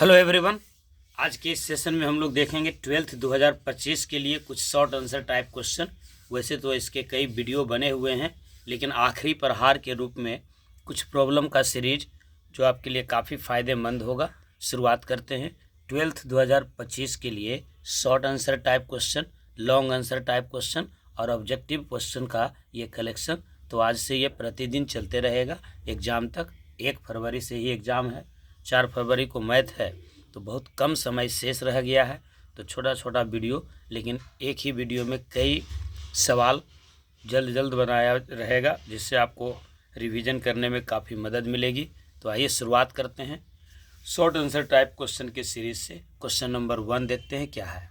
Hello everyone. आज के इस सेशन में हम लोग देखेंगे 12th 2025 के लिए कुछ शॉर्ट आंसर टाइप क्वेश्चन। वैसे तो इसके कई वीडियो बने हुए हैं, लेकिन आखिरी प्रहार के रूप में कुछ प्रॉब्लम का सीरीज जो आपके लिए काफ़ी फ़ायदेमंद होगा। शुरुआत करते हैं 12th 2025 के लिए short answer type question, long answer type question और ऑब्जेक्टिव क्वेश्चन का ये कलेक्शन। तो आज से ये प्रतिदिन चलते रहेगा एग्ज़ाम तक। 1 फरवरी से ही एग्ज़ाम है, 4 फरवरी को मैथ है, तो बहुत कम समय शेष रह गया है। तो छोटा छोटा वीडियो, लेकिन एक ही वीडियो में कई सवाल जल्द जल्द बनाया रहेगा, जिससे आपको रिवीजन करने में काफ़ी मदद मिलेगी। तो आइए शुरुआत करते हैं शॉर्ट आंसर टाइप क्वेश्चन के सीरीज से। क्वेश्चन नंबर 1 देखते हैं क्या है।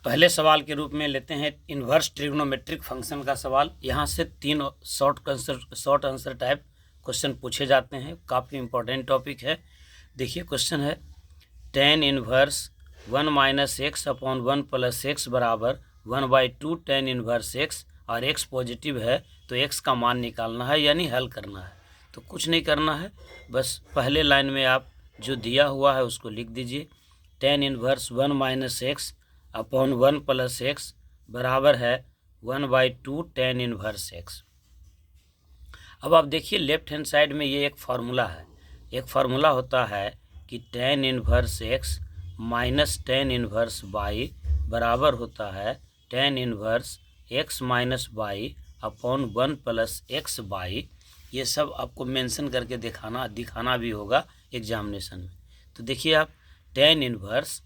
पहले सवाल के रूप में लेते हैं इन्वर्स ट्रिग्नोमेट्रिक फंक्शन का सवाल। यहाँ से 3 शॉर्ट आंसर टाइप क्वेश्चन पूछे जाते हैं, काफ़ी इंपॉर्टेंट टॉपिक है। देखिए क्वेश्चन है tan inverse 1 minus x upon 1 plus x बराबर 1/2 tan इन्वर्स एक्स, और x पॉजिटिव है तो x का मान निकालना है, यानी हल करना है। तो कुछ नहीं करना है, बस पहले लाइन में आप जो दिया हुआ है उसको लिख दीजिए। tan inverse 1 minus x upon 1 plus x बराबर है 1/2 tan इन्वर्स एक्स। अब आप देखिए लेफ्ट हैंड साइड में ये एक फार्मूला है। एक फार्मूला होता है कि tan inverse x minus tan inverse y बराबर होता है tan inverse x minus y upon 1 plus x y। ये सब आपको मेंशन करके दिखाना भी होगा एग्जामिनेशन में। तो देखिए आप tan इन्वर्स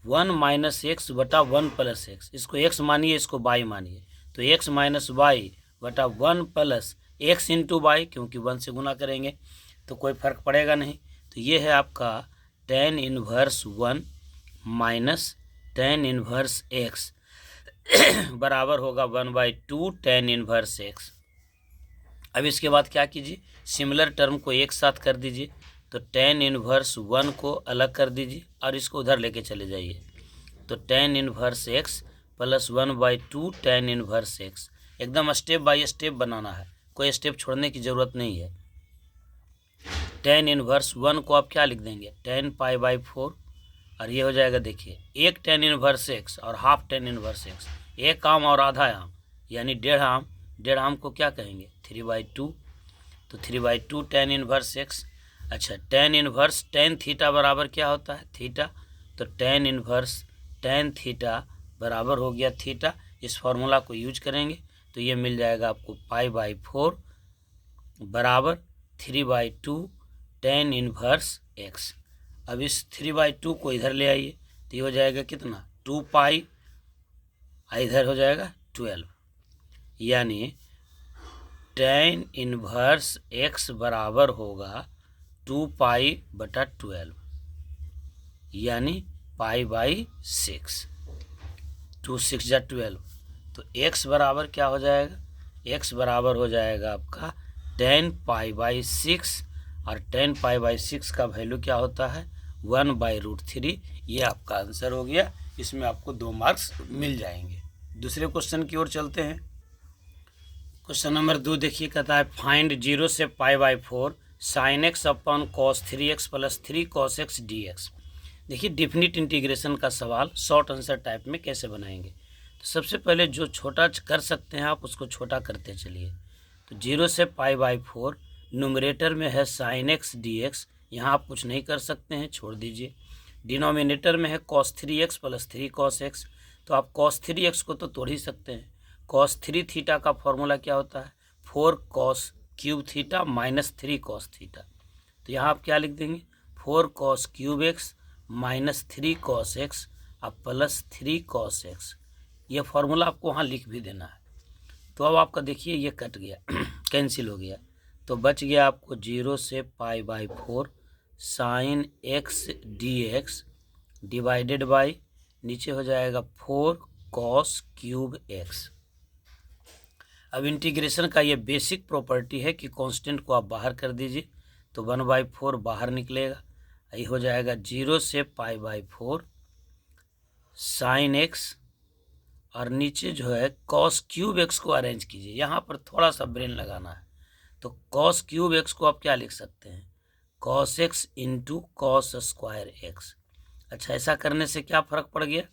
1 माइनस एक्स बटा 1 प्लस एक्स, इसको x मानिए, इसको y मानिए, तो x माइनस वाई बटा 1 प्लस एक्स इंटू वाई, क्योंकि 1 से गुना करेंगे तो कोई फर्क पड़ेगा नहीं। तो ये है आपका tan inverse 1 minus tan inverse x बराबर होगा 1/2 tan इन्वर्स एक्स। अब इसके बाद क्या कीजिए, सिमिलर टर्म को एक साथ कर दीजिए। तो tan इन्वर्स 1 को अलग कर दीजिए और इसको उधर लेके चले जाइए। तो tan inverse x plus 1/2 tan inverse x, एकदम स्टेप बाय स्टेप बनाना है, कोई स्टेप छोड़ने की ज़रूरत नहीं है। tan इन्वर्स 1 को आप क्या लिख देंगे, tan π/4, और ये हो जाएगा देखिए 1 tan इन्वर्स एक्स और हाफ tan इन्वर्स एक्स, 1 आम और आधा आम यानी 1.5 आम। 1.5 आम को क्या कहेंगे, 3/2, तो 3/2 tan इन्वर्स एक्स। अच्छा tan इन्वर्स tan थीटा बराबर क्या होता है, थीटा, तो tan इन्वर्स tan थीटा बराबर हो गया थीटा। इस फार्मूला को यूज करेंगे तो ये मिल जाएगा आपको π/4 बराबर 3/2 tan इन्वर्स एक्स। अब इस 3/2 को इधर ले आइए तो ये हो जाएगा कितना, 2 पाई, इधर हो जाएगा 12, यानी tan इन्वर्स एक्स बराबर होगा 2 पाई बटा 12, यानी π/6, 2 6 जा 12। तो x बराबर क्या हो जाएगा, x बराबर हो जाएगा आपका tan π/6, और tan π/6 का वैल्यू क्या होता है 1/√3। ये आपका आंसर हो गया, इसमें आपको 2 मार्क्स मिल जाएंगे। दूसरे क्वेश्चन की ओर चलते हैं। क्वेश्चन नंबर 2 देखिए, कहता है फाइंड 0 से π/4 sin x upon cos 3x plus 3 cos x dx। देखिए डिफिनिट इंटीग्रेशन का सवाल शॉर्ट आंसर टाइप में कैसे बनाएंगे। तो सबसे पहले जो छोटा कर सकते हैं आप उसको छोटा करते चलिए। तो 0 से π/4, न्यूमरेटर में है sin x dx, यहाँ आप कुछ नहीं कर सकते हैं, छोड़ दीजिए। डिनोमिनेटर में है cos 3x plus 3 cos x, तो आप cos 3x को तो तोड़ ही सकते हैं। cos 3 थीटा का फॉर्मूला क्या होता है, 4 cos cube theta minus 3 cos theta. तो यहाँ आप क्या लिख देंगे, 4 cos cube x minus 3 cos x अब प्लस 3 cos x। ये फार्मूला आपको वहाँ लिख भी देना है। तो अब आपका देखिए ये कट गया कैंसिल हो गया, तो बच गया आपको 0 से π/4 sin x dx divided by नीचे हो जाएगा 4 cos क्यूब x। अब इंटीग्रेशन का ये बेसिक प्रॉपर्टी है कि कांस्टेंट को आप बाहर कर दीजिए, तो 1/4 बाहर निकलेगा, ये हो जाएगा 0 से π/4 sin x, और नीचे जो है cos क्यूब x को अरेंज कीजिए। यहाँ पर थोड़ा सा ब्रेन लगाना है, तो cos क्यूब x को आप क्या लिख सकते हैं, cos x into cos square x. अच्छा, ऐसा करने से क्या फ़र्क पड़ गया?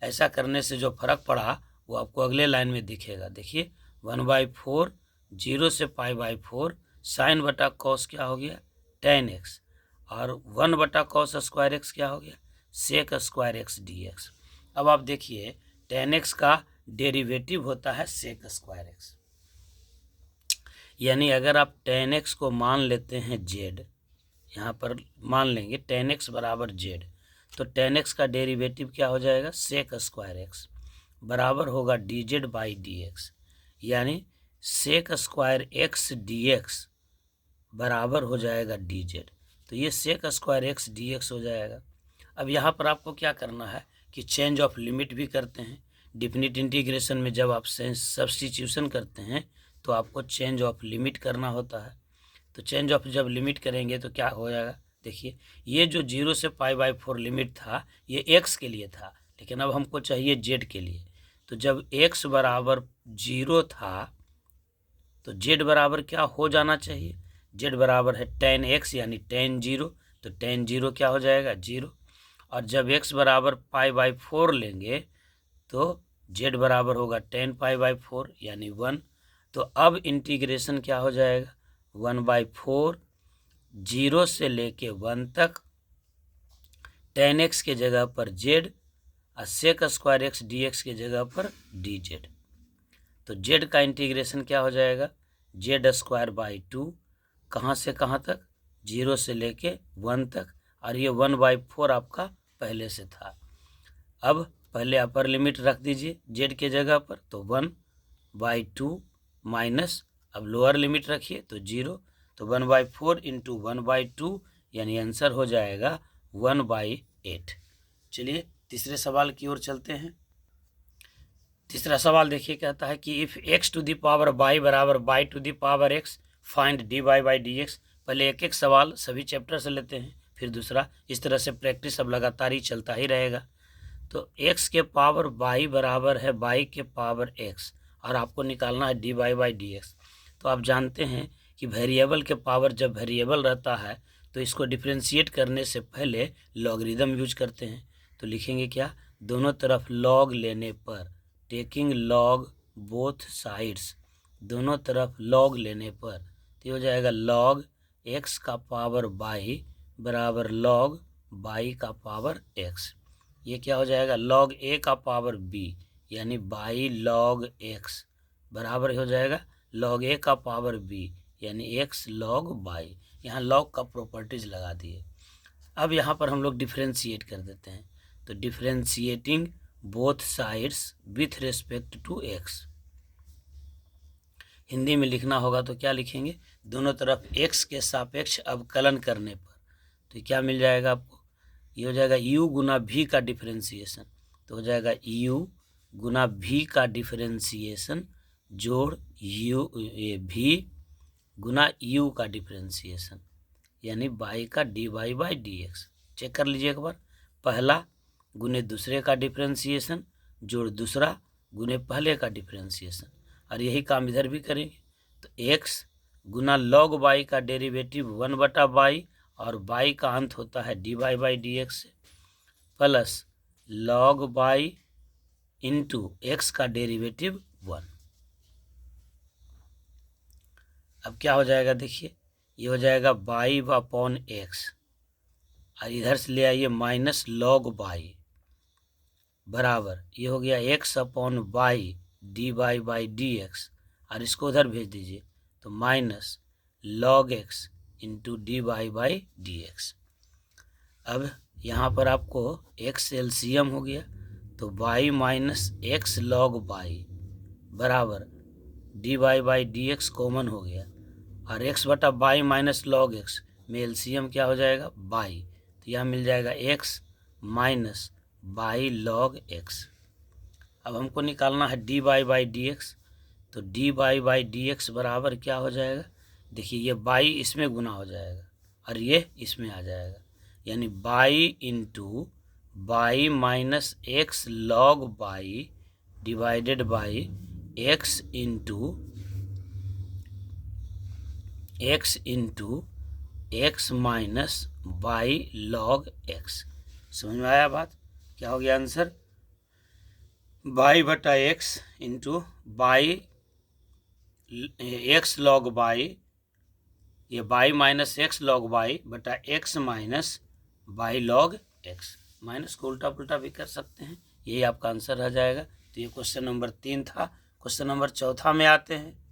ऐसा करने से जो फ़र्क पड़ा वो आपको अगले लाइन में दिखेगा। देखिए 1/4 0 से π/4 साइन बटा कॉस क्या हो गया? tan x, और 1 बटा कॉस स्क्वायर एक्स क्या हो गया? Sec square x dx। अब आप देखिए tan x का डेरिवेटिव होता है सेक स्क्वायर एक्स, यानी अगर आप tan x को मान लेते हैं z, यहाँ पर मान लेंगे tan x बराबर z, तो tan x का डेरिवेटिव क्या हो जाएगा? सेक स्क्वायर एक्स बराबर होगा dz बाई dx, यानी सेक स्क्वायर एक्स dx बराबर हो जाएगा dz। तो ये सेक स्क्वायर एक्स dx हो जाएगा। अब यहाँ पर आपको क्या करना है कि चेंज ऑफ लिमिट भी करते हैं। डिफिनिट इंटीग्रेशन में जब आप सब्स्टिट्यूशन करते हैं तो आपको चेंज ऑफ लिमिट करना होता है। तो चेंज ऑफ जब लिमिट करेंगे तो क्या हो जाएगा? देखिए ये जो 0 से π/4 लिमिट था ये x के लिए था, लेकिन अब हमको चाहिए z के लिए। तो जब x बराबर 0 था तो z बराबर क्या हो जाना चाहिए? z बराबर है tan x यानी tan 0, तो tan 0 क्या हो जाएगा? 0। और जब x बराबर π/4 लेंगे तो z बराबर होगा tan π/4 यानी 1। तो अब इंटीग्रेशन क्या हो जाएगा? 1/4 0 से लेके 1 तक tan x के जगह पर z और सेक स्क्वायर एक्स dx के जगह पर dz। तो z का इंटीग्रेशन क्या हो जाएगा? z²/2, कहाँ से कहाँ तक? 0 से लेके 1 तक, और ये 1/4 आपका पहले से था। अब पहले अपर लिमिट रख दीजिए z के जगह पर, तो 1/2 माइनस, अब लोअर लिमिट रखिए तो 0, तो 1/4 इंटू 1/2 यानी आंसर हो जाएगा 1/8। चलिए तीसरे सवाल की ओर चलते हैं। तीसरा सवाल देखिए, कहता है कि if x to the power y बराबर y to the power x find dy/dx। पहले एक एक सवाल सभी चैप्टर से लेते हैं, फिर दूसरा। इस तरह से प्रैक्टिस अब लगातार ही चलता ही रहेगा। तो x के पावर y बराबर है y के पावर x, और आपको निकालना है dy/dx। तो आप जानते हैं कि वेरिएबल के पावर जब वेरिएबल रहता है तो इसको डिफ्रेंशिएट करने से पहले लॉगरिदम यूज करते हैं। तो लिखेंगे क्या? दोनों तरफ लॉग लेने पर, टेकिंग लॉग बोथ साइड्स, दोनों तरफ लॉग लेने पर, तो हो जाएगा लॉग x का पावर y बराबर लॉग y का पावर x। ये क्या हो जाएगा? लॉग a का पावर b यानी y लॉग x बराबर हो जाएगा लॉग a का पावर b यानी x लॉग y। यहाँ लॉग का प्रॉपर्टीज लगा दिए। अब यहाँ पर हम लोग डिफ्रेंशिएट कर देते हैं। तो differentiating both sides with respect to x, Hindi में लिखना होगा तो क्या लिखेंगे? दोनों तरफ x के सापेक्ष अवकलन करने पर, तो क्या मिल जाएगा आपको? ये हो जाएगा u गुना v का डिफ्रेंशिएशन, तो हो जाएगा u गुना v का डिफ्रेंशिएशन जोड़ v गुना u का डिफ्रेंशिएशन यानी y का dy/dx। चेक कर लीजिए एक बार, पहला गुने दूसरे का डिफ्रेंशिएशन जोड़ दूसरा गुने पहले का डिफ्रेंशिएशन, और यही काम इधर भी करेंगे। तो x गुना लॉग y का डेरिवेटिव 1/y और y का अंत होता है dy/dx से, plus log y into x का डेरिवेटिव 1। अब क्या हो जाएगा? देखिए ये हो जाएगा y/x, और इधर से ले आइए माइनस लॉग y बराबर ये हो गया x/y dy/dx, और इसको उधर भेज दीजिए तो minus log x into dy/dx। अब यहाँ पर आपको x एलसीएम हो गया, तो y minus x log y बराबर dy/dx कॉमन हो गया, और x/y माइनस लॉग x में एलसीएम क्या हो जाएगा? y, तो यहाँ मिल जाएगा x minus y log x। अब हमको निकालना है dy/dx, तो dy/dx बराबर क्या हो जाएगा? देखिए ये y इसमें गुना हो जाएगा और ये इसमें आ जाएगा, यानी y into y minus x log y divided by x into x minus y log x. समझ में आया बात? क्या हो गया आंसर? बाई बटा x into y x log y, ये y minus x log y बटा x minus y log x. माइनस को उल्टा पुल्टा भी कर सकते हैं, यही आपका आंसर रह जाएगा। तो ये क्वेश्चन नंबर 3 था। क्वेश्चन नंबर 4 में आते हैं।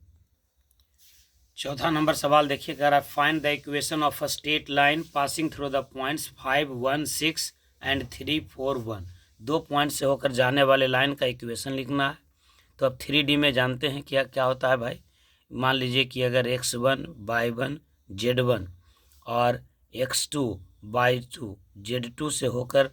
चौथा नंबर सवाल देखिए, कह रहा है find the equation of a straight line passing through the points 5, 1, 6 and 3, 4, 1। 2 point से होकर जाने वाले लाइन का इक्वेशन लिखना है। तो अब 3D में जानते हैं क्या क्या होता है भाई। मान लीजिए कि अगर x1, y1, z1 और x2, y2, z2 से होकर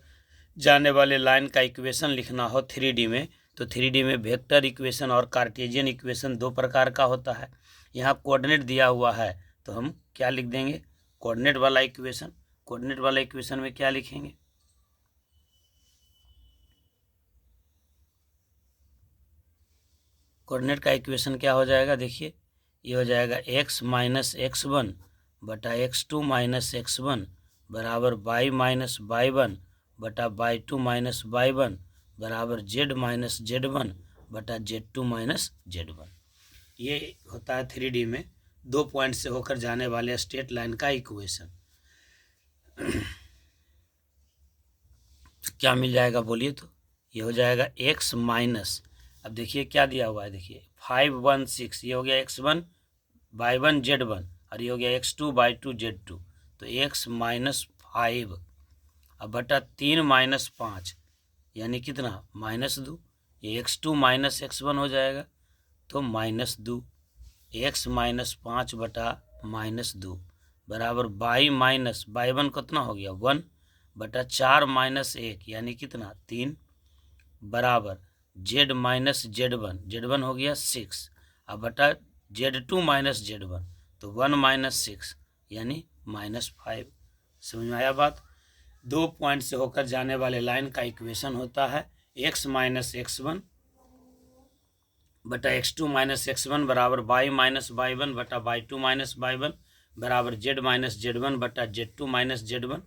जाने वाले लाइन का इक्वेशन लिखना हो 3D में, तो 3D में वेक्टर इक्वेशन और कार्टेशियन इक्वेशन 2 प्रकार का होता है। यहाँ कोऑर्डिनेट दिया हुआ है तो हम क्या लिख देंगे? कोऑर्डिनेट वाला इक्वेशन। कोऑर्डिनेट वाला इक्वेशन में क्या लिखेंगे? कोऑर्डिनेट का इक्वेशन क्या हो जाएगा? देखिए ये हो जाएगा x माइनस x1 बटा x2 माइनस x1 बराबर y माइनस y1 बटा y2 माइनस y1 बराबर z माइनस z1 बटा z2 माइनस z1। ये होता है 3D में 2 पॉइंट से होकर जाने वाले स्ट्रेट लाइन का इक्वेशन। क्या मिल जाएगा बोलिए? तो ये हो जाएगा x माइनस, अब देखिए क्या दिया हुआ है, देखिए 5, 1, 6, ये हो गया x1 y1 z1 और ये हो गया x2 y2 z2। तो x माइनस 5 अब बटा 3 माइनस 5 यानी कितना? -2। ये x2 माइनस x1 हो जाएगा तो -2। x माइनस 5 बटा -2 बराबर y माइनस y1 कितना हो गया? 1 बटा 4 माइनस 1 यानी कितना? 3 बराबर z माइनस z1 हो गया 6 अब बटा z2 माइनस z1 तो 1 माइनस 6 यानी -5। समझ में आया बात? 2 पॉइंट से होकर जाने वाले लाइन का इक्वेशन होता है x माइनस x1 बटा x2 माइनस x1 बराबर y माइनस y1 बटा y2 माइनस y1 बराबर z माइनस z1 बटा z2 माइनस z1।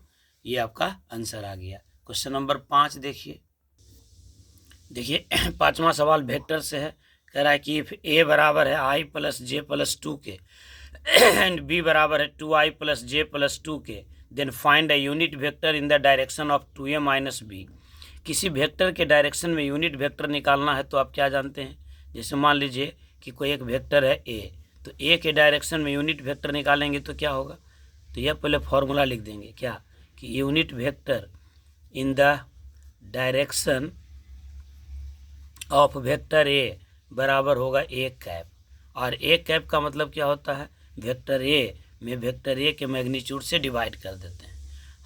ये आपका आंसर आ गया। क्वेश्चन नंबर 5 देखिए। देखिए 5वां सवाल वेक्टर से है। कह रहा है कि इफ a बराबर है i प्लस जे प्लस 2 के एंड b बराबर है 2i plus J plus 2 k, then find a unit vector in the direction of 2a minus b। किसी वेक्टर के डायरेक्शन में यूनिट वेक्टर निकालना है तो आप क्या जानते हैं? जैसे मान लीजिए कि कोई एक वेक्टर है a, तो a के डायरेक्शन में यूनिट वेक्टर निकालेंगे तो क्या होगा? तो यह पहले फॉर्मूला लिख देंगे क्या, कि unit vector in the direction of vector A बराबर होगा a कैप। और a कैप का मतलब क्या होता है? वेक्टर ए में वेक्टर ए के मैग्नीट्यूड से डिवाइड कर देते हैं।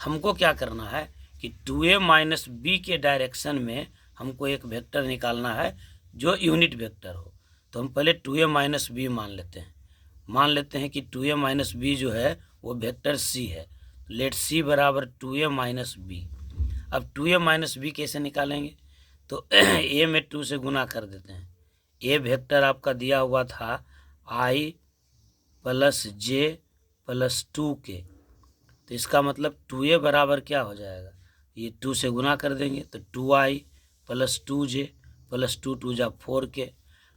हमको क्या करना है कि 2a माइनस बी के डायरेक्शन में हमको एक वेक्टर निकालना है जो यूनिट वेक्टर हो। तो हम पहले 2a माइनस बी मान लेते हैं कि 2a माइनस बी जो है वो वेक्टर c है। लेट c बराबर 2a माइनस बी। अब 2a माइनस बी कैसे निकालेंगे? तो a में 2 से गुना कर देते हैं। a वेक्टर आपका दिया हुआ था i प्लस जे प्लस 2 के, तो इसका मतलब 2a बराबर क्या हो जाएगा? ये 2 से गुना कर देंगे तो 2i प्लस 2j प्लस 2 2 जा 4 के।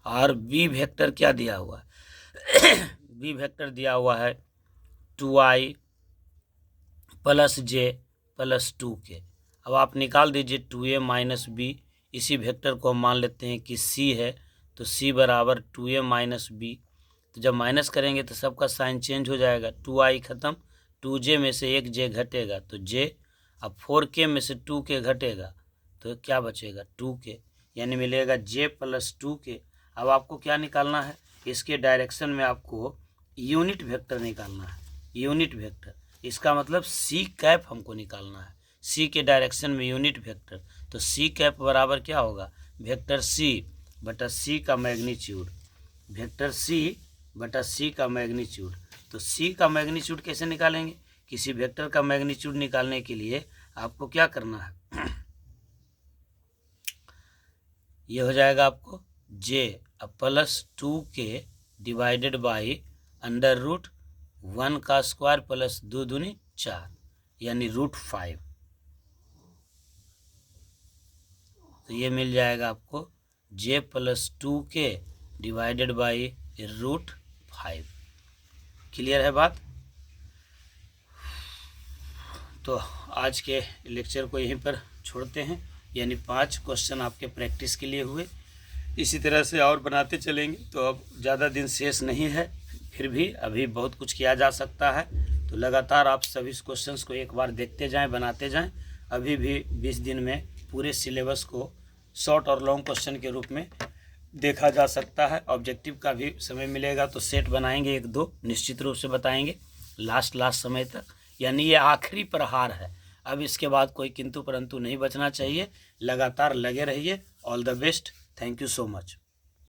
और b वेक्टर क्या दिया हुआ है? b वेक्टर दिया हुआ है 2i प्लस जे प्लस 2 के। अब आप निकाल दीजिए 2a माइनस बी। इसी वेक्टर को हम मान लेते हैं कि c है, तो c बराबर 2a माइनस बी। तो जब माइनस करेंगे तो सबका साइन चेंज हो जाएगा। 2i खत्म, 2j में से एक j घटेगा तो j। अब 4k में से 2k घटेगा तो क्या बचेगा? 2k, यानी मिलेगा j प्लस 2k। अब आपको क्या निकालना है? इसके डायरेक्शन में आपको यूनिट वेक्टर निकालना है। यूनिट वेक्टर, इसका मतलब c कैप हमको निकालना है। c के डायरेक्शन में यूनिट वेक्टर, तो c कैप बराबर क्या होगा? वेक्टर c बटा c का मैग्नीट्यूड। वेक्टर c बटा c का मैग्नीट्यूड। तो c का मैग्नीट्यूड कैसे निकालेंगे? किसी वेक्टर का मैग्नीट्यूड निकालने के लिए आपको क्या करना है? ये हो जाएगा आपको j plus 2k divided by under root 1 का स्क्वायर प्लस 2 दूनी 4 यानी √5। तो ये मिल जाएगा आपको j+2k डिवाइडेड बाई √5। क्लियर है बात? तो आज के लेक्चर को यहीं पर छोड़ते हैं, यानी 5 क्वेश्चन आपके प्रैक्टिस के लिए हुए। इसी तरह से और बनाते चलेंगे। तो अब ज़्यादा दिन शेष नहीं है, फिर भी अभी बहुत कुछ किया जा सकता है। तो लगातार आप सभी क्वेश्चंस को एक बार देखते जाएं, बनाते जाएं। अभी भी 20 दिन में पूरे सिलेबस को शॉर्ट और लॉन्ग क्वेश्चन के रूप में देखा जा सकता है। ऑब्जेक्टिव का भी समय मिलेगा तो सेट बनाएंगे, 1-2 निश्चित रूप से बताएंगे लास्ट समय तक। यानी ये आखिरी प्रहार है, अब इसके बाद कोई किंतु परंतु नहीं बचना चाहिए। लगातार लगे रहिए। All the best. Thank you so much.